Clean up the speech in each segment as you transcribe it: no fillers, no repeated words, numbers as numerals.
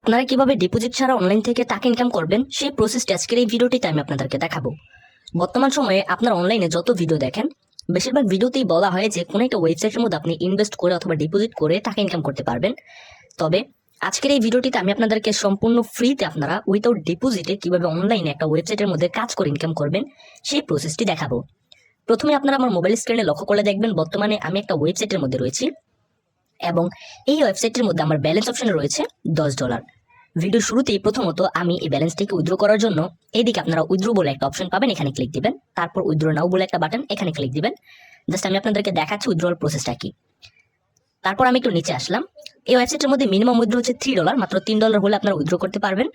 আপনারা কিভাবে ডিপোজিট ছাড়া অনলাইন থেকে টাকা ইনকাম করবেন সেই প্রসেসটি আজকের এই ভিডিওটিতে আমি আপনাদেরকে দেখাবো। বর্তমান সময়ে আপনার অনলাইনে যত ভিডিও দেখেন বেশিরভাগ ভিডিওতেই বলা হয় যে কোনো একটা ওয়েবসাইটের মধ্যে আপনি ইনভেস্ট করে অথবা ডিপোজিট করে টাকা ইনকাম করতে পারবেন। তবে আজকের এই ভিডিওটিতে আমি আপনাদেরকে সম্পূর্ণ ফ্রিতে আপনারা উইথাউট ডিপোজিটে কিভাবে অনলাইনে একটা ওয়েবসাইটের মধ্যে কাজ করে ইনকাম করবেন সেই প্রসেসটি দেখাবো। প্রথমে আপনারা আমার মোবাইল স্ক্রিনে লক্ষ্য করলে দেখবেন বর্তমানে আমি একটা ওয়েবসাইটের মধ্যে রয়েছি এবং এই ওয়েবসাইটের মধ্যে আমার ব্যালেন্স অপশনে রয়েছে $10। ভিডিওর শুরুতেই প্রথমত আমি এই ব্যালেন্সটিকে উইথড্র করার জন্য এইদিকে আপনারা উইথড্র বলে একটা অপশন পাবেন, এখানে ক্লিক দিবেন। তারপর উইথড্র নাও বলে একটা বাটন, এখানে ক্লিক দিবেন। জাস্ট আমি আপনাদেরকে দেখাচ্ছি উইথড্রল প্রসেসটা কি। তারপর আমি একটু নিচে আসলাম। এই ওয়েবসাইটের মধ্যে মিনিমাম উইথড্র হচ্ছে $3, মাত্র $3 হলে আপনারা উইথড্র করতে পারবেন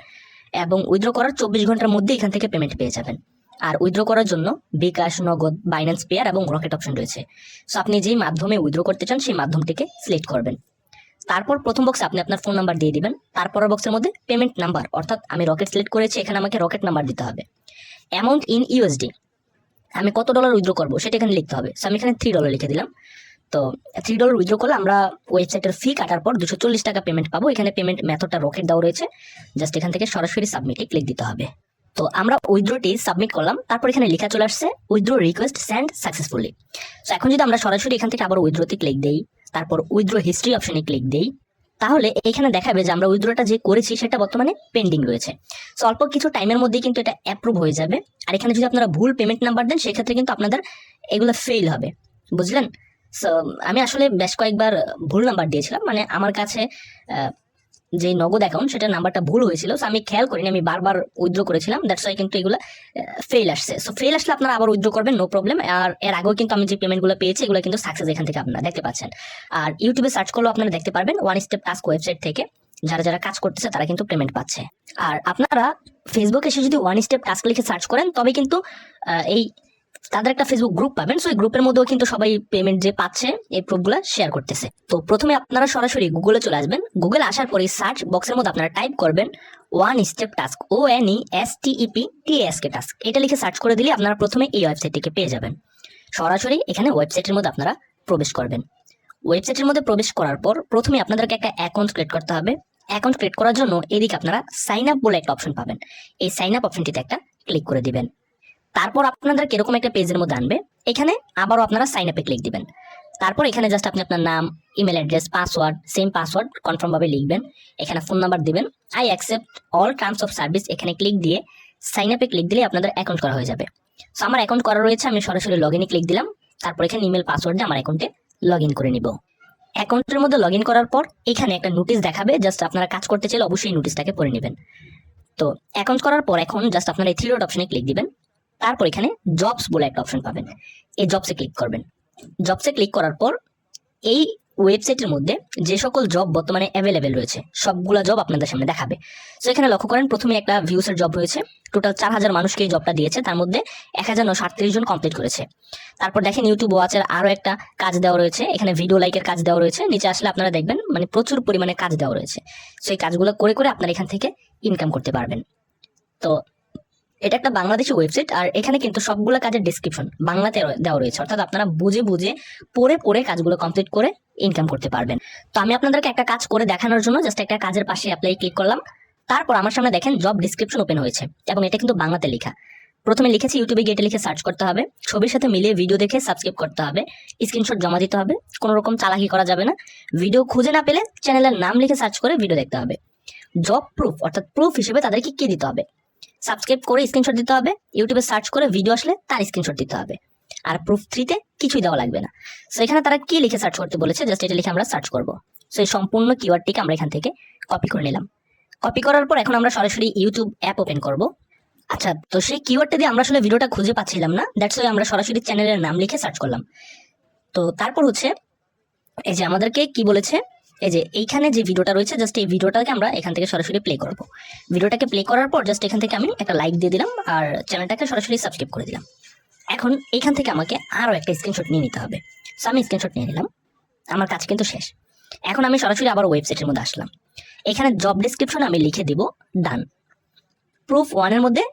এবং উইথড্র করার 24 ঘন্টার মধ্যে এখান থেকে পেমেন্ট পেয়ে যাবেন। আর উইথড্র করার জন্য বিকাশ, নগদ, বাইন্যান্স পেয়ার এবং রকেট অপশন রয়েছে। সো আপনি যেই মাধ্যমে উইথড্র করতে চান সেই মাধ্যমটিকে সিলেক্ট করবেন। তারপর প্রথম বক্সে আপনি আপনার ফোন নাম্বার দিয়ে দিবেন। তারপরের বক্সের মধ্যে পেমেন্ট নাম্বার, অর্থাৎ আমি রকেট সিলেক্ট করেছি, এখানে আমাকে রকেট নাম্বার দিতে হবে। অ্যামাউন্ট ইন ইউএসডি, আমি কত ডলার উইথড্র করবো সেটা এখানে লিখতে হবে। সো আমি এখানে $3 লিখে দিলাম। তো $3 উইথড্র করলে আমরা ওয়েবসাইটের ফি কাটার পর 240 টাকা পেমেন্ট পাবো। এখানে পেমেন্ট মেথডটা রকেট দেওয়া রয়েছে, জাস্ট এখান থেকে সরাসরি সাবমিটে ক্লিক দিতে হবে। তো আমরা উইথড্রটি সাবমিট করলাম। তারপর এখানে লেখা চলে আসছে withdraw request send successfully. So এখন যদি আমরা সরাসরি এখান থেকে আবার উইথড্রতে ক্লিক দেই, তারপর উইথড্র হিস্ট্রি অপশনে ক্লিক দেই, তাহলে এখানে দেখাবে যে আমরা উইথড্রটা যে করেছি সেটা বর্তমানে পেন্ডিং রয়েছে। সো অল্প কিছু টাইমের মধ্যেই কিন্তু এটা অ্যাপ্রুভ হয়ে যাবে। আর এখানে যদি আপনারা ভুল পেমেন্ট নাম্বার দেন সেক্ষেত্রে কিন্তু আপনাদের এগুলো ফেল হবে, বুঝলেন? সো আমি আসলে বেশ কয়েকবার ভুল নাম্বার দিয়েছিলাম, মানে আমার কাছে যে নগদ অ্যাকাউন্ট সেটার নাম্বারটা ভুল হয়েছিল। সো আমি খেয়াল করিনি, আমি বারবার উইথড্র করেছিলাম, দ্যাটস ওয়াই কিন্তু এগুলো ফেল আসছে। সো ফেল আসলে আপনারা আবার উইথড্র করবেন, নো প্রবলেম। আর এর আগেও কিন্তু আমি যে পেমেন্টগুলো পেয়েছি এগুলো কিন্তু সাকসেস এখান থেকে আপনারা দেখতে পাচ্ছেন। আর ইউটিউবে সার্চ করলেও আপনারা দেখতে পারবেন ওয়ান স্টেপ টাস্ক ওয়েবসাইট থেকে যারা যারা কাজ করতেছে তারা কিন্তু পেমেন্ট পাচ্ছে। আর আপনারা ফেসবুকে এসে যদি ওয়ান স্টেপ টাস্ক লিখে সার্চ করেন তবে কিন্তু এই তাদের একটা ফেসবুক গ্রুপ পাবেন। সো এই গ্রুপের মধ্যেও কিন্তু সবাই পেমেন্ট যে পাচ্ছে এই প্রুফগুলো শেয়ার করতেছে। তো প্রথমে আপনারা সরাসরি গুগলে চলে আসবেন। গুগলে আসার পরে সার্চ বক্সের মধ্যে আপনারা টাইপ করবেন one step task, ONESTEP task, এটা লিখে সার্চ করে দিলে আপনারা প্রথমে এই ওয়েবসাইটটিকে পেয়ে যাবেন। সরাসরি এখানে ওয়েবসাইটের মধ্যে আপনারা প্রবেশ করবেন। ওয়েবসাইটের মধ্যে প্রবেশ করার পর প্রথমে আপনাদেরকে একটা অ্যাকাউন্ট ক্রিয়েট করতে হবে। অ্যাকাউন্ট ক্রিয়েট করার জন্য এদিকে আপনারা সাইন আপ বলে একটা অপশন পাবেন। এই সাইন আপ অপশনটিতে একটা ক্লিক করে দিবেন। তারপর আপনাদের কিরকম একটা পেজের মধ্যে আনবে, এখানে আবারও আপনারা সাইন আপে ক্লিক দিবেন। তারপর এখানে জাস্ট আপনি আপনার নাম, email address, password, same password confirm ভাবে লিখবেন। এখানে ফোন নাম্বার দিবেন। I accept all terms of service, এখানে ক্লিক দিয়ে সাইন আপে ক্লিক দিলে আপনাদের অ্যাকাউন্ট করা হয়ে যাবে। সো আমার অ্যাকাউন্ট করা রয়েছে, আমি সরাসরি লগ ইনে ক্লিক দিলাম। তারপর এখানে ইমেল পাসওয়ার্ড দিয়ে আমার অ্যাকাউন্টে লগ ইন করে নিব। অ্যাকাউন্টের মধ্যে লগ ইন করার পর এখানে একটা নোটিশ দেখাবে, জাস্ট আপনারা কাজ করতে চাইলে অবশ্যই নোটিশটাকে পড়ে নেবেন। তো অ্যাকাউন্ট করার পর এখন জাস্ট আপনারা এই থ্রি ডট অপশনে ক্লিক দিবেন। তারপর এখানে জবস বলে একটা অপশন পাবেন, এই জবসে ক্লিক করবেন। জবসে ক্লিক করার পর এই ওয়েবসাইটের মধ্যে যে সকল জব বর্তমানে অ্যাভেলেবেল রয়েছে সবগুলা জব আপনাদের সামনে দেখাবে। সো এখানে লক্ষ্য করেন প্রথমে একটা ভিউসের জব রয়েছে, টোটাল 4000 মানুষকে এই জবটা দিয়েছে, তার মধ্যে 1938 জন কমপ্লিট করেছে। তারপর দেখেন ইউটিউব ওয়াচের আরো একটা কাজ দেওয়া রয়েছে, এখানে ভিডিও লাইকের কাজ দেওয়া রয়েছে। নিচে আসলে আপনারা দেখবেন মানে প্রচুর পরিমাণে কাজ দেওয়া রয়েছে। সো এই কাজগুলো করে করে আপনারা এখান থেকে ইনকাম করতে পারবেন। তো এটা একটা বাংলাদেশি ওয়েবসাইট, আর এখানে কিন্তু সবগুলো কাজের ডেসক্রিপশন বাংলাতে দেওয়া রয়েছে, অর্থাৎ আপনারা বুঝে বুঝে পড়ে পড়ে কাজগুলো কমপ্লিট করে ইনকাম করতে পারবেন। তো আমি আপনাদেরকে একটা কাজ করে দেখানোর জন্য জাস্ট একটা কাজের পাশে অ্যাপ্লাই ক্লিক করলাম। তারপর আমার সামনে দেখেন জব ডেসক্রিপশন ওপেন হয়েছে এবং এটা কিন্তু বাংলাতে লেখা। প্রথমে লিখেছি ইউটিউবে গিয়ে এটা লিখে সার্চ করতে হবে, ছবির সাথে মিলিয়ে ভিডিও দেখে সাবস্ক্রাইব করতে হবে, স্ক্রিনশট জমা দিতে হবে, কোনো রকম চালাকি করা যাবে না। ভিডিও খুঁজে না পেলে চ্যানেলের নাম লিখে সার্চ করে ভিডিও দেখতে হবে। জব প্রুফ, অর্থাৎ প্রুফ হিসেবে তাদেরকে কি দিতে হবে, সাবস্ক্রাইব করে স্ক্রিনশট দিতে হবে, ইউটিউবে সার্চ করে ভিডিও আসলে তার স্ক্রিনশট দিতে হবে। আর প্রুফ 3তে কিছুই দেওয়া লাগবে না। সো এখানে তারা কি লিখে সার্চ করতে বলেছে জাস্ট এটা লিখে আমরা সার্চ করব। সো এই সম্পূর্ণ কিওয়ার্ডটিকে আমরা এখান থেকে কপি করে নিলাম। কপি করার পর এখন আমরা সরাসরি ইউটিউব অ্যাপ ওপেন করব। আচ্ছা, তো সেই কিওয়ার্ডটা দিয়ে আমরা আসলে ভিডিওটা খুঁজে পাচ্ছিলাম না, দ্যাটস ওয়াই আমরা সরাসরি চ্যানেলের নাম লিখে সার্চ করলাম। তো তারপর হচ্ছে এই যে আমাদেরকে কি বলেছে, এই যে এইখানে যে ভিডিওটা রয়েছে জাস্ট এই ভিডিওটাকে আমরা এখান থেকে সরাসরি প্লে করব। ভিডিওটাকে প্লে করার পর জাস্ট এখান থেকে আমি একটা লাইক দিয়ে দিলাম আর চ্যানেলটাকে সরাসরি সাবস্ক্রাইব করে দিলাম। এখন এইখান থেকে আমাকে আরও একটা স্ক্রিনশট নিয়ে নিতে হবে। সো আমি স্ক্রিনশট নিয়ে নিলাম, আমার কাজ কিন্তু শেষ। এখন আমি সরাসরি আবার ওয়েবসাইটের মধ্যে আসলাম। এখানে জব ডেসক্রিপশন আমি লিখে দিব ডান। প্রুফ 1 এর মধ্যে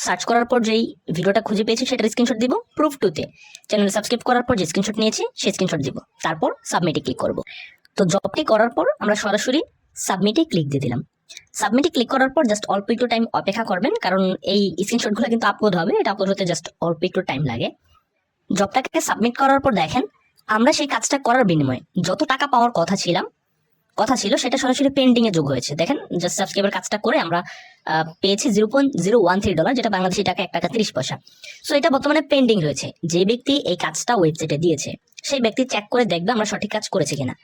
সার্চ করার পর যেই ভিডিওটা খুঁজে পেয়েছি সেটার স্ক্রিনশট দিব। প্রুফ 2তে চ্যানেল সাবস্ক্রাইব করার পর যে স্ক্রিনশট নিয়েছি সেই স্ক্রিনশট দিব। তারপর সাবমিটে ক্লিক করব। তো জবটি করার পর আমরা সরাসরি সাবমিটে ক্লিক দিয়ে দিলাম। সাবমিটে ক্লিক করার পর জাস্ট অল্প একটু টাইম অপেক্ষা করবেন, কারণ এই স্ক্রিনশটগুলো কিন্তু আপলোড হবে, এটা আপলোড হতে জাস্ট অল্প একটু টাইম লাগে। জবটাকে সাবমিট করার পর দেখেন আমরা সেই কাজটা করার বিনিময়ে যত টাকা পাওয়ার কথা ছিল সেটা সরাসরি পেন্ডিং এ যোগ হয়েছে। দেখেন জাস্ট সাবস্ক্রাইবার কাজটা করে আমরা পেয়েছি $0.013, যেটা বাংলাদেশি টাকা 1 টাকা 30 পয়সা। সো এটা বর্তমানে পেন্ডিং রয়েছে। যে ব্যক্তি এই কাজটা ওয়েবসাইটে দিয়েছে সেই ব্যক্তি চেক করে দেখবে আমরা সঠিক কাজ করেছি কিনা।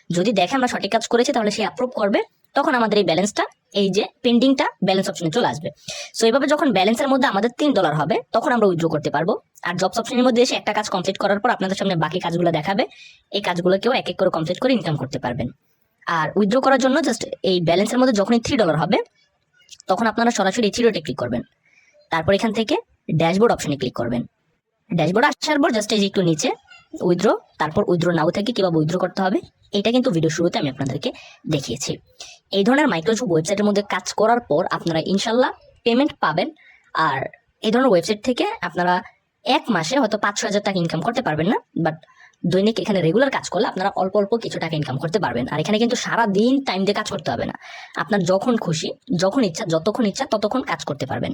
যদি দেখে আমরা সঠিক কাজ করেছি তাহলে সে অ্যাপ্রুভ করবে, তখন আমাদের এই ব্যালেন্সটা, এই যে পেন্ডিংটা, ব্যালেন্স অপশনে চলে আসবে। সো এইভাবে যখন ব্যালেন্সের মধ্যে আমাদের $3 হবে তখন আমরা উইথড্র করতে পারবো। আর জবস অপশনের মধ্যে এসে একটা কাজ কমপ্লিট করার পর আপনাদের সামনে বাকি কাজগুলো দেখাবে, এই কাজগুলোকেও এক এক করে কমপ্লিট করে ইনকাম করতে পারবেন। আর উইথড্র করার জন্য জাস্ট এই ব্যালেন্সের মধ্যে যখনই $3 হবে তখন আপনারা সরাসরি থ্রিডটে ক্লিক করবেন, তারপর এখান থেকে ড্যাশবোর্ড অপশনে ক্লিক করবেন। ড্যাশবোর্ড আসার পর জাস্ট এই যে একটু নিচে উইথড্র, তারপর উইথড্র নাও থেকে কিভাবে উইথড্র করতে হবে এটা কিন্তু ভিডিও শুরুতে আমি আপনাদেরকে দেখিয়েছি। এই ধরনের মাইক্রোসফট ওয়েবসাইটের মধ্যে কাজ করার পর আপনারা ইনশাল্লাহ পেমেন্ট পাবেন। আর এই ধরনের ওয়েবসাইট থেকে আপনারা এক মাসে হয়তো 5-6 হাজার টাকা ইনকাম করতে পারবেন না, বাট দৈনিক এখানে রেগুলার কাজ করলে আপনারা অল্প অল্প কিছু টাকা ইনকাম করতে পারবেন। আর এখানে কিন্তু সারা দিন টাইম দিয়ে কাজ করতে হবে না, আপনার যখন খুশি, যখন ইচ্ছা, যতক্ষণ ইচ্ছা ততক্ষণ কাজ করতে পারবেন।